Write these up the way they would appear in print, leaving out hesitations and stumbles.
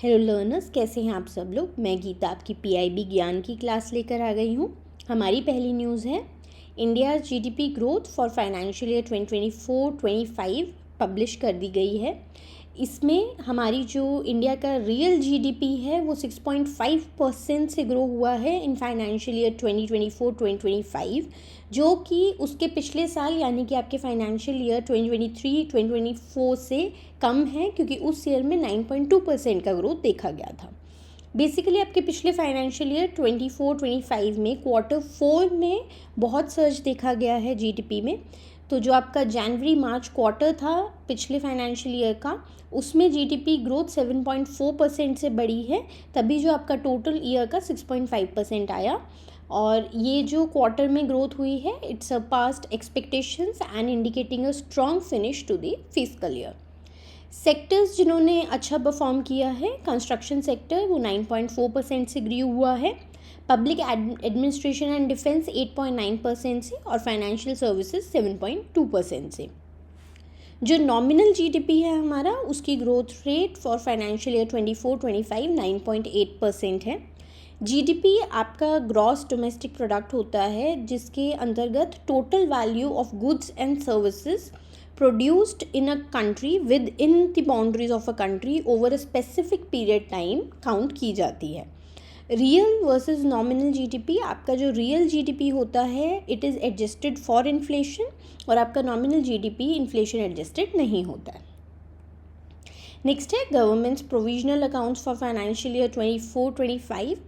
Hello learners, कैसे हैं आप सब लोग। मैं गीता आपकी पीआईबी ज्ञान की क्लास लेकर आ गई हूँ। हमारी पहली न्यूज़ है India GDP growth for financial year 2024-25 publish कर दी गई है। इसमें हमारी जो इंडिया का रियल जीडीपी है वो 6.5% से ग्रो हुआ है इन फाइनेंशियल ईयर 2024-2025, जो कि उसके पिछले साल यानी कि आपके फाइनेंशियल ईयर 2023-2024 से कम है, क्योंकि उस ईयर में 9.2% का ग्रोथ देखा गया था। बेसिकली आपके पिछले फाइनेंशियल ईयर 24-25 में Q4 में बहुत सर्ज देखा गया है जीडीपी में। तो जो आपका जनवरी मार्च क्वार्टर था पिछले फाइनेंशियल ईयर का, उसमें जीडीपी ग्रोथ 7.4% से बढ़ी है, तभी जो आपका टोटल ईयर का 6.5% आया। और ये जो क्वार्टर में ग्रोथ हुई है, it's surpassed expectations and indicating a strong finish to the fiscal year. Sectors जिन्होंने अच्छा परफॉर्म किया है, कंस्ट्रक्शन सेक्टर वो 9.4% से ग्रो हुआ है, पब्लिक एडमिनिस्ट्रेशन एंड डिफेंस 8.9% से, और फाइनेंशियल सर्विसेज 7.2% से। जो नॉमिनल जीडीपी है हमारा, उसकी growth rate for financial year 24-25 9.8% है। जीडीपी आपका ग्रॉस डोमेस्टिक प्रोडक्ट होता है, जिसके अंतर्गत total value of goods and services produced in a country within the boundaries of a country over a specific period time count की जाती है। Real versus nominal GDP, आपका जो रियल जीडीपी होता है it is adjusted for inflation, और आपका nominal GDP inflation adjusted नहीं होता है। नेक्स्ट है governments provisional accounts for financial year 24-25।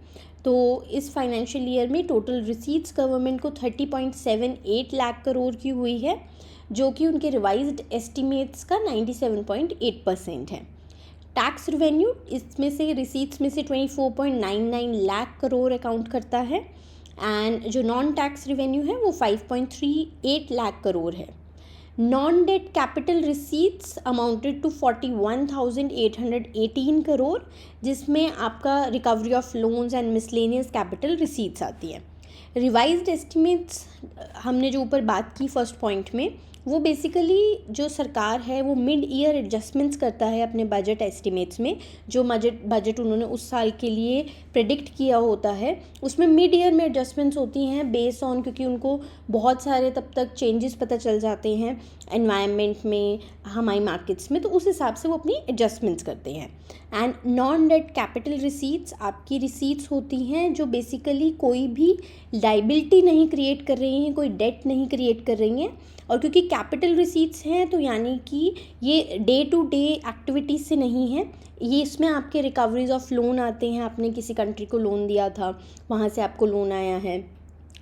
तो इस फाइनेंशियल ईयर में टोटल रिसीट्स गवर्नमेंट को 30.78 लाख करोड़ की हुई है, जो कि उनके रिवाइज्ड एस्टिमेट्स का 97.8% है। टैक्स रिवेन्यू इसमें से रिसीट्स में से 24.99 लाख करोड़ अकाउंट करता है, एंड जो नॉन टैक्स रिवेन्यू है वो 5.38 लाख करोड़ है। Non debt capital receipts amounted to 41,818 crore, जिसमें आपका recovery of loans and miscellaneous capital receipts आती है। रिवाइज्ड एस्टिमेट्स हमने जो ऊपर बात की फर्स्ट पॉइंट में, वो बेसिकली जो सरकार है वो मिड ईयर एडजस्टमेंट्स करता है अपने बजट एस्टिमेट्स में। जो बजट उन्होंने उस साल के लिए प्रेडिक्ट किया होता है, उसमें मिड ईयर में एडजस्टमेंट्स होती हैं बेस्ड ऑन, क्योंकि उनको बहुत सारे तब तक चेंजेस पता चल जाते हैं एनवायरनमेंट में, हमारी मार्केट्स में, तो उस हिसाब से वो अपनी एडजस्टमेंट्स करते हैं। And non debt capital receipts आपकी रिसीट्स होती हैं जो बेसिकली कोई भी लाइबिलिटी नहीं क्रिएट कर रही हैं, कोई डेट नहीं क्रिएट कर रही हैं, और क्योंकि कैपिटल रिसीट्स हैं तो यानी कि ये डे टू डे एक्टिविटीज़ से नहीं है, ये इसमें आपके रिकवरीज ऑफ लोन आते हैं। आपने किसी कंट्री को लोन दिया था, वहाँ से आपको लोन आया है,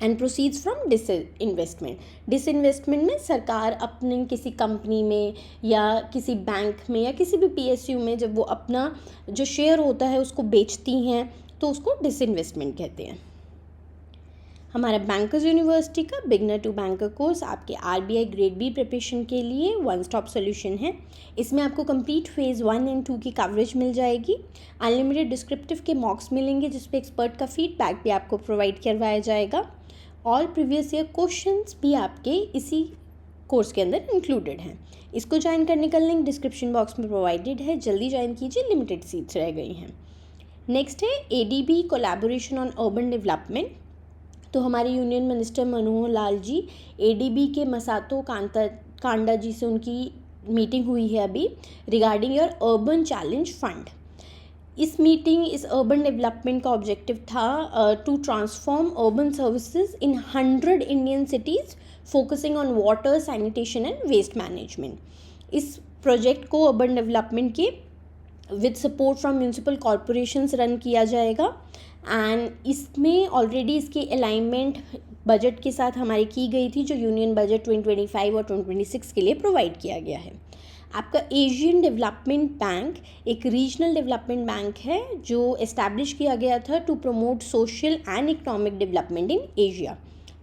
एंड प्रोसीड्स फ्रॉम डिसइन्वेस्टमेंट में सरकार अपने किसी कंपनी में या किसी बैंक में या किसी भी पीएसयू में जब वो अपना जो शेयर होता है उसको बेचती हैं, तो उसको डिसइन्वेस्टमेंट कहते हैं। हमारा बैंकर्स यूनिवर्सिटी का बिगनर टू बैंकर कोर्स आपके आरबीआई ग्रेड बी प्रिपरेशन के लिए वन स्टॉप सोल्यूशन है। इसमें आपको कंप्लीट फेज़ 1 एंड 2 की कवरेज मिल जाएगी, अनलिमिटेड डिस्क्रिप्टिव के मॉक्स मिलेंगे जिसपे एक्सपर्ट का फीडबैक भी आपको प्रोवाइड करवाया जाएगा। ऑल प्रीवियस ईयर क्वेश्चंस भी आपके इसी कोर्स के अंदर इंक्लूडेड हैं। इसको ज्वाइन करने का लिंक डिस्क्रिप्शन बॉक्स में प्रोवाइडेड है, जल्दी ज्वाइन कीजिए, लिमिटेड सीट्स रह गई हैं। नेक्स्ट है ADB collaboration on urban development. तो हमारे union minister Manohar Lal ji ADB के मसातो कांडा जी से उनकी मीटिंग हुई है अभी regarding your urban challenge fund. इस अर्बन डेवलपमेंट का ऑब्जेक्टिव था to transform urban services in 100 Indian cities focusing on water, sanitation and waste management. इस प्रोजेक्ट को अर्बन डेवलपमेंट के with support from municipal corporations run किया जाएगा, and इसमें already इसकी अलाइनमेंट बजट के साथ हमारी की गई थी, जो यूनियन बजट 2025 और 2026 के लिए प्रोवाइड किया गया है। आपका एशियन डेवलपमेंट बैंक एक रीजनल डेवलपमेंट बैंक है जो एस्टैब्लिश किया गया था to promote social and economic development in Asia.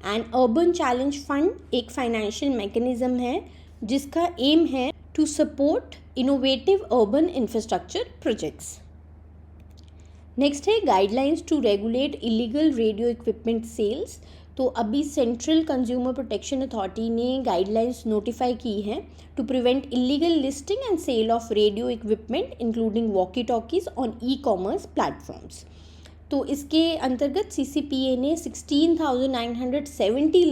And urban challenge fund एक फाइनेंशियल मैकेनिज्म है जिसका एम है to support innovative urban infrastructure projects. Next है guidelines to regulate illegal radio equipment sales. तो अभी सेंट्रल कंज्यूमर प्रोटेक्शन अथॉरिटी ने guidelines notify की हैं to prevent illegal listing and sale of radio equipment including walkie talkies on e commerce platforms. तो इसके अंतर्गत CCPA ने 16,970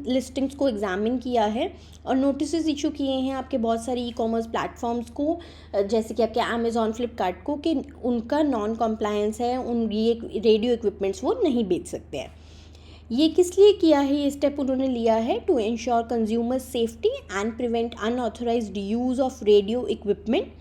लिस्टिंग्स को एग्जामिन किया है और नोटिस इशू किए हैं आपके बहुत सारे ई कॉमर्स प्लेटफॉर्म्स को, जैसे कि आपके अमेज़ॉन, फ्लिपकार्ट को, कि उनका नॉन कॉम्प्लायंस है, ये रेडियो इक्विपमेंट्स वो नहीं बेच सकते हैं। ये किस लिए किया है, ये स्टेप उन्होंने लिया है to ensure consumer safety and prevent unauthorised use of radio equipment,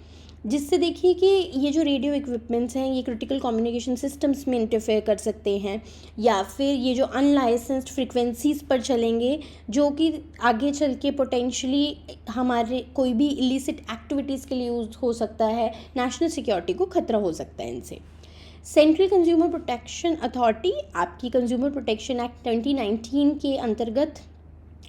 जिससे देखिए कि ये जो रेडियो इक्विपमेंट्स हैं ये क्रिटिकल कम्युनिकेशन सिस्टम्स में इंटरफेयर कर सकते हैं, या फिर ये जो अनलाइसेंस्ड फ्रिक्वेंसीज़ पर चलेंगे, जो कि आगे चल के पोटेंशली हमारे कोई भी इलिसिट एक्टिविटीज़ के लिए यूज़ हो सकता है, नेशनल सिक्योरिटी को खतरा हो सकता है इनसे। सेंट्रल कंज्यूमर प्रोटेक्शन अथॉरिटी आपकी कंज्यूमर प्रोटेक्शन एक्ट 2019 के अंतर्गत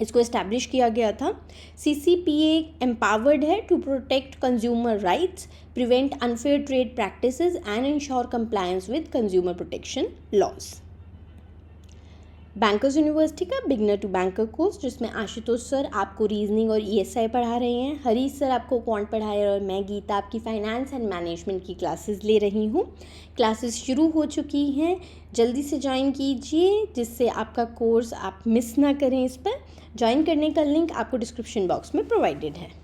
इसको इस्टेब्लिश किया गया था। CCPA एम्पावर्ड है to protect consumer rights, prevent unfair trade practices and ensure compliance with consumer protection laws. Bankers university का बिगनर टू बैंकर कोर्स, जिसमें आशुतोष सर आपको रीजनिंग और ESI पढ़ा रहे हैं, हरीश सर आपको क्वांट पढ़ा रहे हैं, और मैं गीता आपकी फाइनेंस एंड मैनेजमेंट की क्लासेस ले रही हूँ। क्लासेस शुरू हो चुकी हैं, जल्दी से ज्वाइन कीजिए जिससे आपका कोर्स आप मिस ना करें। इस पर ज्वाइन करने का लिंक आपको डिस्क्रिप्शन बॉक्स में प्रोवाइडेड है।